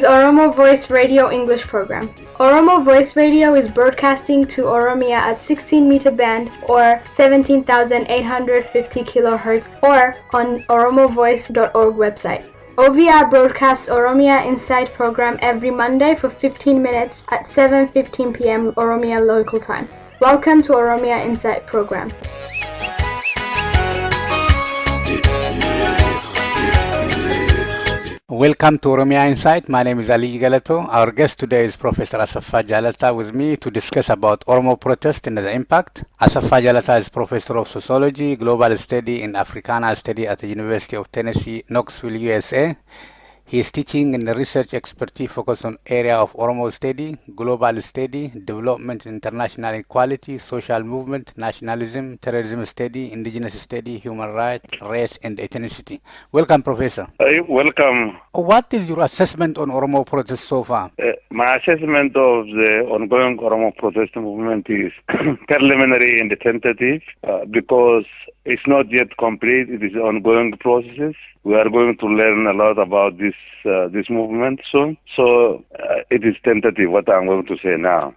Oromo Voice Radio English program. Oromo Voice Radio is broadcasting to Oromia at 16-meter band or 17,850 kilohertz or on oromovoice.org website. OVR broadcasts Oromia Insight program every Monday for 15 minutes at 7:15 p.m. Oromia local time. Welcome to Oromia Insight program. Welcome to Oromia Insight. My name is Ali Jalata. Our guest today is Professor Asafa Jalata with me to discuss about Oromo protest and the impact. Asafa Jalata is Professor of Sociology, Global Study and Africana Study at the University of Tennessee, Knoxville, USA. He is teaching in the research expertise focused on area of Oromo study, global study, development, international equality, social movement, nationalism, terrorism study, indigenous study, human rights, race, and ethnicity. Welcome, Professor. Welcome. What is your assessment on Oromo protest so far? My assessment of the ongoing Oromo protest movement is preliminary and tentative because it's not yet complete. It is ongoing processes. We are going to learn a lot about this movement soon. So it is tentative what I'm going to say now.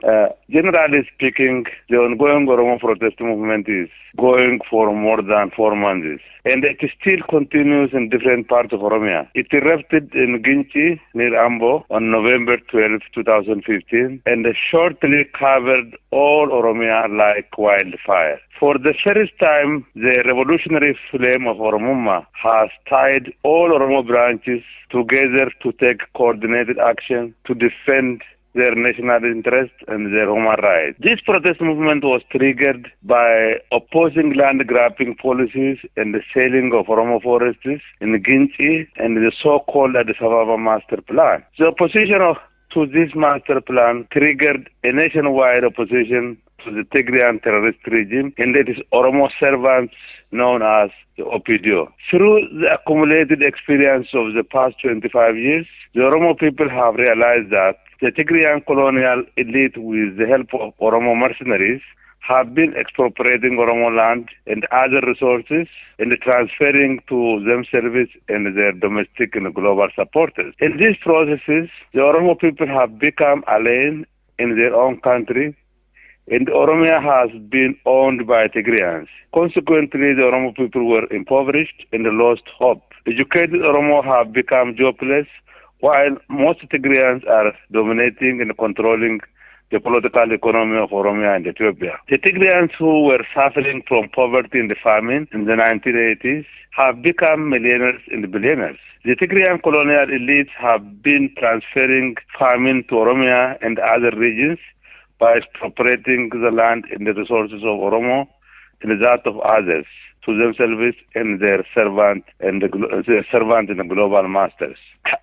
Generally speaking, the ongoing Oromo protest movement is going for more than 4 months. And it still continues in different parts of Oromia. It erupted in Ginchi near Ambo on November 12, 2015, and shortly covered all Oromia like wildfire. For the first time, the revolutionary flame of Oromoma has tied all Oromo branches together to take coordinated action to defend their national interest and their human rights. This protest movement was triggered by opposing land grabbing policies and the selling of Oromo forests in Ginchi and the so-called Asafa master plan. The opposition to this master plan triggered a nationwide opposition to the Tigrian terrorist regime, and it is Oromo servants known as the OPDO. Through the accumulated experience of the past 25 years, the Oromo people have realized that the Tigrian colonial elite, with the help of Oromo mercenaries, have been expropriating Oromo land and other resources and transferring to themselves and their domestic and global supporters. In these processes, the Oromo people have become alien in their own country, and Oromia has been owned by Tigrians. Consequently, the Oromo people were impoverished and lost hope. Educated Oromo have become jobless, while most Tigrians are dominating and controlling the political economy of Oromia and Ethiopia. The Tigrians who were suffering from poverty and famine in the 1980s have become millionaires and billionaires. The Tigrian colonial elites have been transferring famine to Oromia and other regions by expropriating the land and the resources of Oromo and that of others to themselves and their servant and the global masters.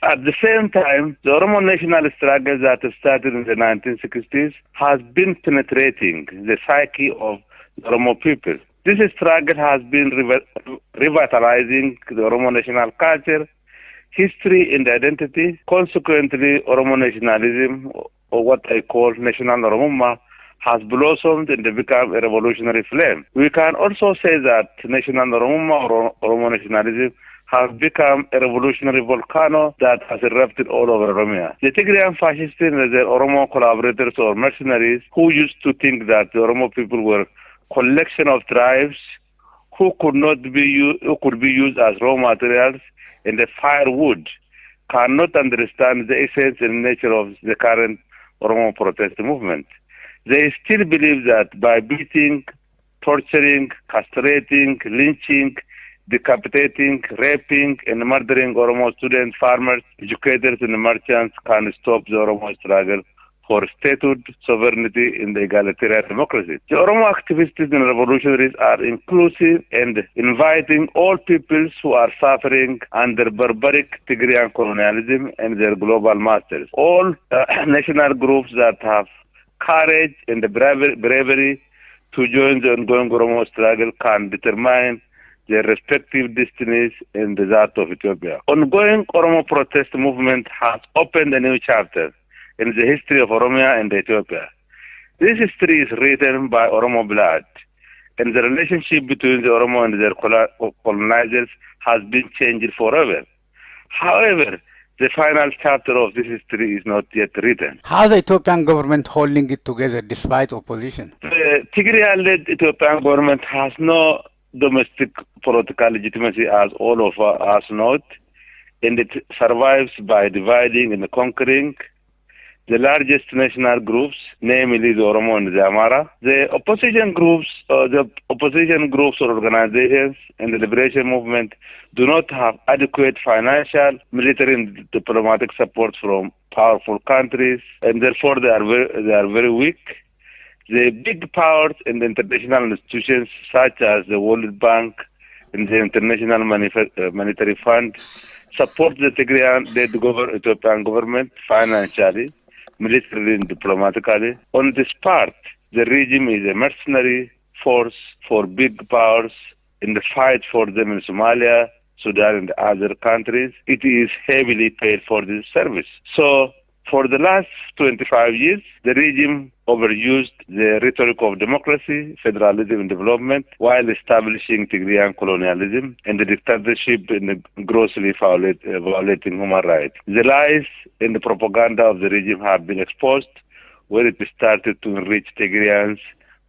At the same time, the Oromo national struggle that started in the 1960s has been penetrating the psyche of the Oromo people. This struggle has been revitalizing the Oromo national culture, history, and identity. Consequently, Oromo nationalism, or what I call national Oromoma, has blossomed and become a revolutionary flame. We can also say that national Oromoma or Oromo nationalism has become a revolutionary volcano that has erupted all over Oromia. The Tigrian fascists and their Oromo collaborators or mercenaries who used to think that the Oromo people were a collection of tribes who could be used as raw materials and the firewood cannot understand the essence and nature of the current Oromo protest movement. They still believe that by beating, torturing, castrating, lynching, decapitating, raping, and murdering Oromo students, farmers, educators, and merchants can stop the Oromo struggle for statehood, sovereignty, and egalitarian democracy. The Oromo activists and revolutionaries are inclusive and inviting all peoples who are suffering under barbaric Tigrian colonialism and their global masters. All national groups that have courage and the bravery to join the ongoing Oromo struggle can determine their respective destinies and that of Ethiopia. Ongoing Oromo protest movement has opened a new chapter in the history of Oromia and Ethiopia. This history is written by Oromo blood, and the relationship between the Oromo and their colonizers has been changed forever. However, The final chapter of this history is not yet written. How the Ethiopian government holding it together despite opposition? The Tigray-led Ethiopian government has no domestic political legitimacy, as all of us know, and it survives by dividing and conquering the largest national groups, namely the Oromo and the Amara. The opposition groups or organizations and the liberation movement do not have adequate financial, military, and diplomatic support from powerful countries, and therefore they are very weak. The big powers and the international institutions such as the World Bank and the International Monetary Fund support the Tigrayan-led Ethiopian government financially, militarily and diplomatically. On this part, the regime is a mercenary force for big powers in the fight for them in Somalia, Sudan, and other countries. It is heavily paid for this service. So, for the last 25 years, the regime overused the rhetoric of democracy, federalism, and development while establishing Tigrayan colonialism and the dictatorship and grossly violating human rights. The lies and the propaganda of the regime have been exposed where it started to enrich Tigrayans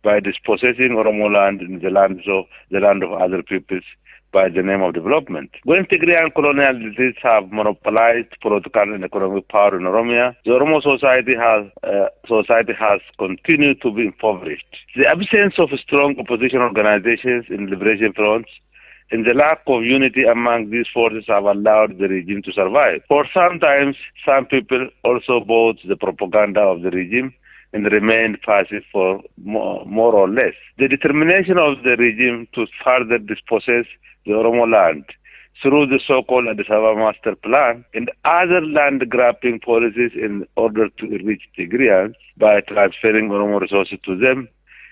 by dispossessing Oromo land and the land of other peoples by the name of development. When Tigrayan colonial elites have monopolized political and economic power in Oromia, the Oromo society has continued to be impoverished. The absence of strong opposition organizations in liberation fronts and the lack of unity among these forces have allowed the regime to survive. For sometimes, some people also bought the propaganda of the regime and remained passive for more or less. The determination of the regime to further dispossess the Oromo land through the so-called Asafa master plan and other land-grabbing policies in order to enrich Tigrayans by transferring Oromo resources to them,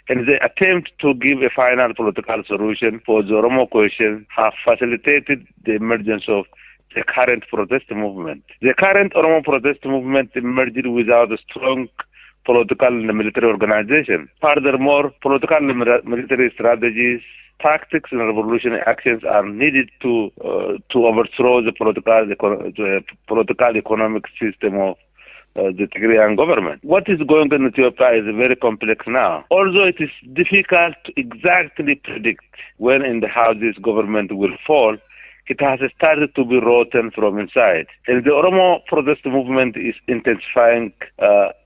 and the attempt to give a final political solution for the Oromo question have facilitated the emergence of the current protest movement. The current Oromo protest movement emerged without a strong political and military organization. Furthermore, political and military strategies, tactics, and revolutionary actions are needed to overthrow the political economic system of the Tigrayan government. What is going on in Ethiopia is very complex now. Although it is difficult to exactly predict when and how this government will fall, it has started to be rotten from inside. And the Oromo protest movement is intensifying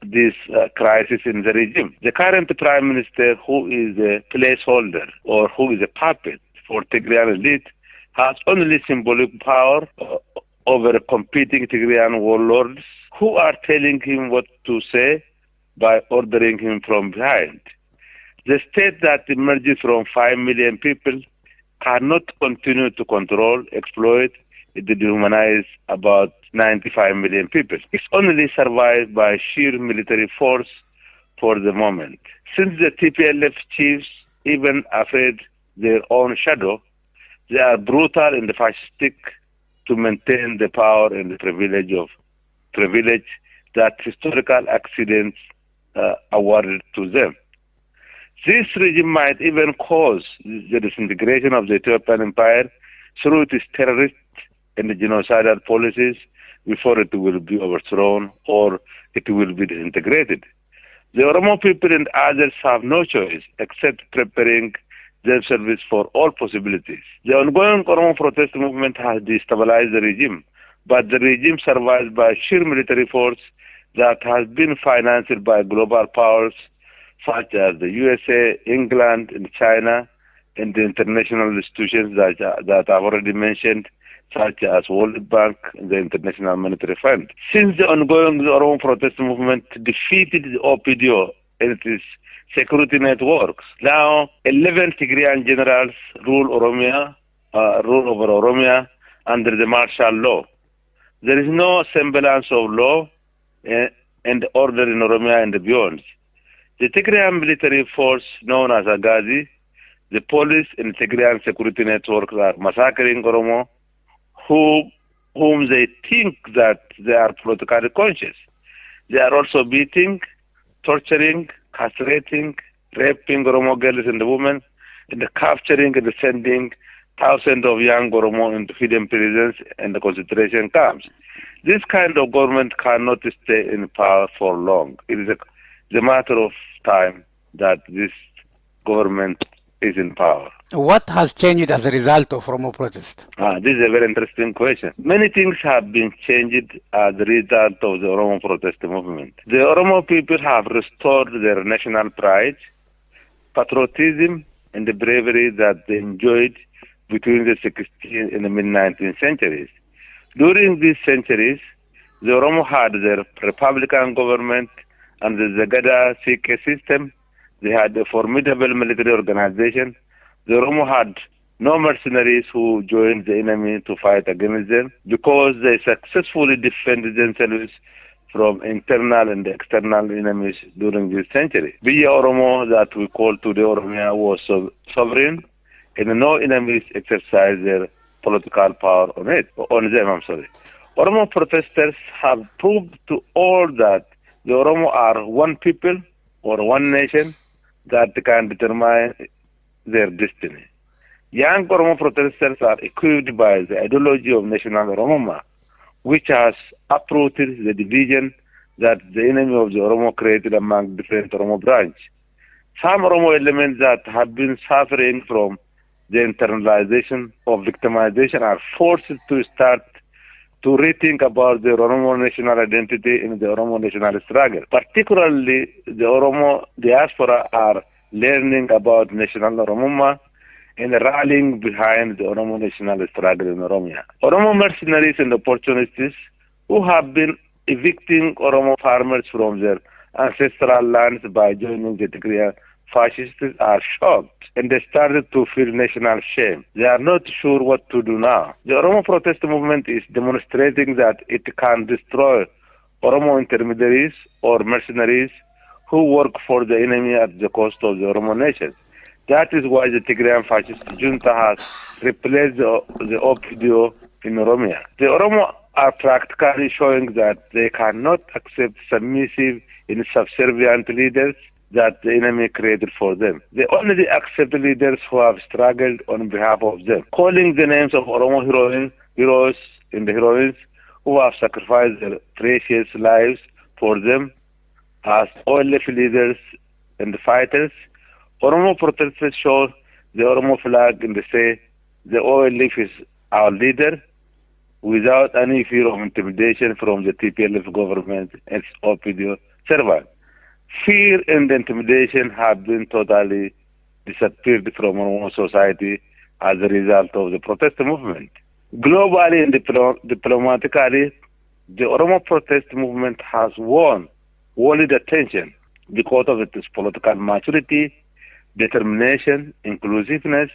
this crisis in the regime. The current prime minister, who is a placeholder or who is a puppet for Tigrayan elite, has only symbolic power over competing Tigrayan warlords who are telling him what to say by ordering him from behind. The state that emerges from 5 million people cannot continue to control, exploit, and dehumanize about 95 million people. It's only survived by sheer military force for the moment. Since the TPLF chiefs even afraid their own shadow, they are brutal and fascistic to maintain the power and the privilege that historical accidents awarded to them. This regime might even cause the disintegration of the Ethiopian empire through its terrorist and genocidal policies before it will be overthrown or it will be disintegrated. The Oromo people and others have no choice except preparing themselves for all possibilities. The ongoing Oromo protest movement has destabilized the regime, but the regime survives by sheer military force that has been financed by global powers such as the USA, England, and China, and the international institutions that I've already mentioned, such as World Bank and the International Monetary Fund. Since the ongoing Oromo protest movement defeated the OPDO and its security networks, now 11 Tigrayan generals rule over Oromia under the martial law. There is no semblance of law and order in Oromia and beyond. The Tigrayan military force known as Agazi, the police and Tigrayan security networks are massacring Oromo, whom they think that they are politically conscious. They are also beating, torturing, castrating, raping Oromo girls and women, and capturing and sending thousands of young Oromo into hidden prisons and concentration camps. This kind of government cannot stay in power for long. It is a matter of time that this government is in power. What has changed as a result of Oromo protest? This is a very interesting question. Many things have been changed as a result of the Oromo protest movement. The Oromo people have restored their national pride, patriotism, and the bravery that they enjoyed between the 16th and the mid-19th centuries. During these centuries, the Oromo had their republican government and the Zagada CK system. They had a formidable military organization. The Oromo had no mercenaries who joined the enemy to fight against them because they successfully defended themselves from internal and external enemies during this century. Biya Oromo, that we call today Oromia, was sovereign, and no enemies exercised their political power on them. Oromo protesters have proved to all that the Oromo are one people or one nation that can determine their destiny. Young Oromo protesters are equipped by the ideology of national Oromoma, which has uprooted the division that the enemy of the Oromo created among different Oromo branches. Some Oromo elements that have been suffering from the internalization of victimization are forced to start to rethink about their Oromo national identity in the Oromo national struggle. Particularly, the Oromo diaspora are learning about national Oromoma and rallying behind the Oromo national struggle in Oromia. Oromo mercenaries and opportunists who have been evicting Oromo farmers from their ancestral lands by joining the Tigray fascists are shocked and they started to feel national shame. They are not sure what to do now. The Oromo protest movement is demonstrating that it can destroy Oromo intermediaries or mercenaries who work for the enemy at the cost of the Oromo nation. That is why the Tigrayan fascist junta has replaced the OPDO in Oromia. The Oromo are practically showing that they cannot accept submissive and subservient leaders that the enemy created for them. They only accept leaders who have struggled on behalf of them, calling the names of Oromo heroes and the heroines who have sacrificed their precious lives for them as OLF leaders and fighters. Oromo protesters show the Oromo flag and they say the OLF is our leader without any fear of intimidation from the TPLF government and its OPDO servant. Fear and intimidation have been totally disappeared from Oromo society as a result of the protest movement. Globally and diplomatically, the Oromo protest movement has won world attention because of its political maturity, determination, inclusiveness,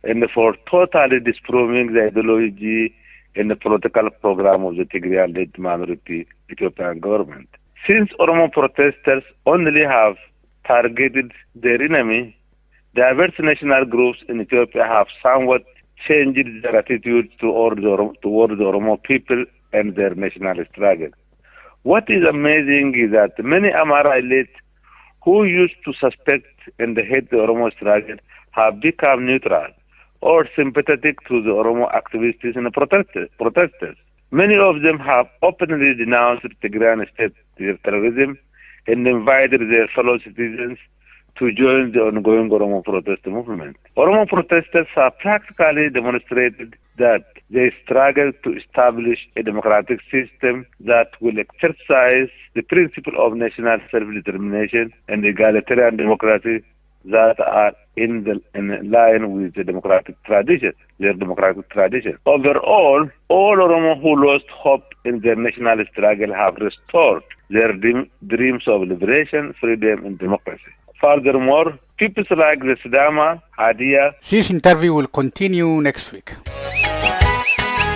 and for totally disproving the ideology and the political program of the Tigray-led minority Ethiopian government. Since Oromo protesters only have targeted their enemy, diverse national groups in Ethiopia have somewhat changed their attitude toward the Oromo people and their national struggle. What is amazing is that many Amara elites who used to suspect and hate the Oromo struggle have become neutral or sympathetic to the Oromo activists and protesters. Many of them have openly denounced Tigrayan state terrorism and invited their fellow citizens to join the ongoing Oromo protest movement. Oromo protesters have practically demonstrated that they struggle to establish a democratic system that will exercise the principle of national self-determination and egalitarian democracy that are in line with the democratic tradition, their democratic tradition. Overall, all Oromo who lost hope in their national struggle have restored their dreams of liberation, freedom, and democracy. Furthermore, people like the Sidama, Hadia. This interview will continue next week.